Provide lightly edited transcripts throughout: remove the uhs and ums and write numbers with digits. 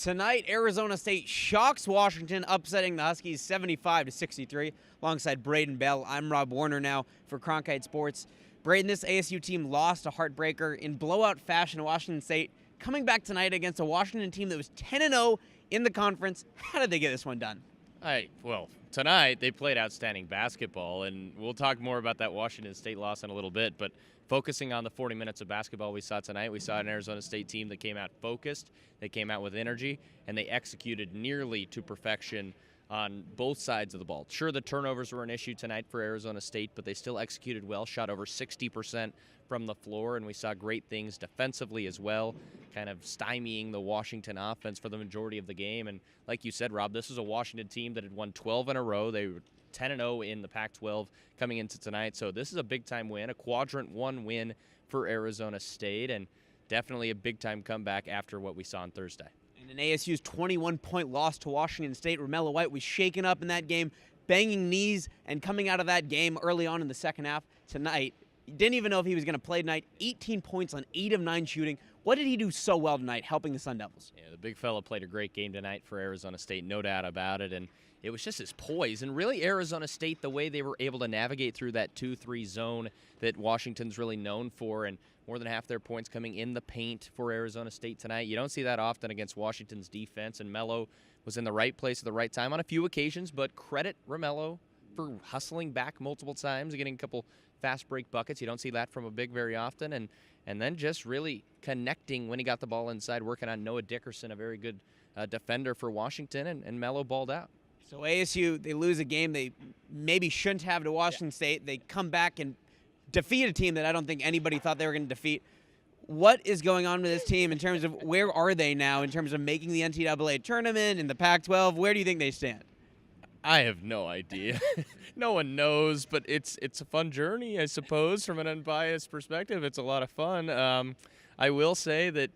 Tonight, Arizona State shocks Washington, upsetting the Huskies 75-63. Alongside Braiden Bell, I'm Rob Werner now for Cronkite Sports. Braiden, this ASU team lost a heartbreaker in blowout fashion to Washington State, coming back tonight against a Washington team that was 10-0 in the conference. How did they get this one done? Well, tonight they played outstanding basketball, and we'll talk more about that Washington State loss in a little bit, but focusing on the 40 minutes of basketball we saw tonight, we saw an Arizona State team that came out focused, they came out with energy, and they executed nearly to perfection on both sides of the ball. Sure, the turnovers were an issue tonight for Arizona State, but they still executed well, shot over 60% from the floor, and we saw great things defensively as well, kind of stymieing the Washington offense for the majority of the game. And like you said, Rob, this is a Washington team that had won 12 in a row. They were 10-0 in the Pac-12 coming into tonight, so this is a big-time win, a quadrant one win for Arizona State, and definitely a big-time comeback after what we saw on Thursday. And in ASU's 21-point loss to Washington State, Romello White was shaken up in that game, banging knees, and coming out of that game early on in the second half tonight. Didn't even know if he was going to play tonight. 18 points on 8 of 9 shooting. What did he do so well tonight, helping the Sun Devils? Yeah, the big fella played a great game tonight for Arizona State, no doubt about it, and it was just his poise. And really, Arizona State, the way they were able to navigate through that 2-3 zone that Washington's really known for, and more than half their points coming in the paint for Arizona State tonight. You don't see that often against Washington's defense, and Melo was in the right place at the right time on a few occasions, but credit Romello for hustling back multiple times, getting a couple fast break buckets. You don't see that from a big very often, and then just really connecting when he got the ball inside, working on Noah Dickerson, a very good defender for Washington, and Melo balled out. So ASU, they lose a game they maybe shouldn't have to Washington State. They come back and defeat a team that I don't think anybody thought they were going to defeat. What is going on with this team in terms of where are they now in terms of making the NCAA tournament and the Pac-12? Where do you think they stand? I have no idea. No one knows, but it's a fun journey, I suppose, from an unbiased perspective. It's a lot of fun. I will say that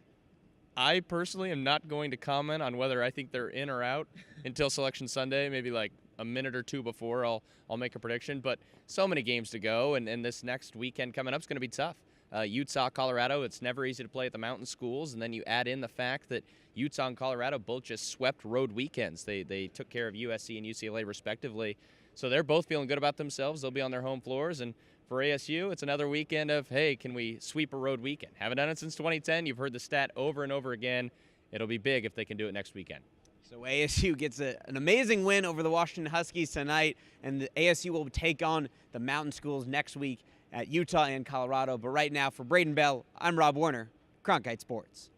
I personally am not going to comment on whether I think they're in or out until Selection Sunday, maybe like a minute or two before I'll make a prediction. But so many games to go, and this next weekend coming up is going to be tough. Utah, Colorado, it's never easy to play at the mountain schools, and then you add in the fact that Utah and Colorado both just swept road weekends. They took care of USC and UCLA respectively, so they're both feeling good about themselves. They'll be on their home floors, and for ASU, it's another weekend of, hey, can we sweep a road weekend? Haven't done it since 2010. You've heard the stat over and over again. It'll be big if they can do it next weekend. So ASU gets an amazing win over the Washington Huskies tonight, and the ASU will take on the mountain schools next week at Utah and Colorado. But right now, for Braiden Bell, I'm Rob Werner, Cronkite Sports.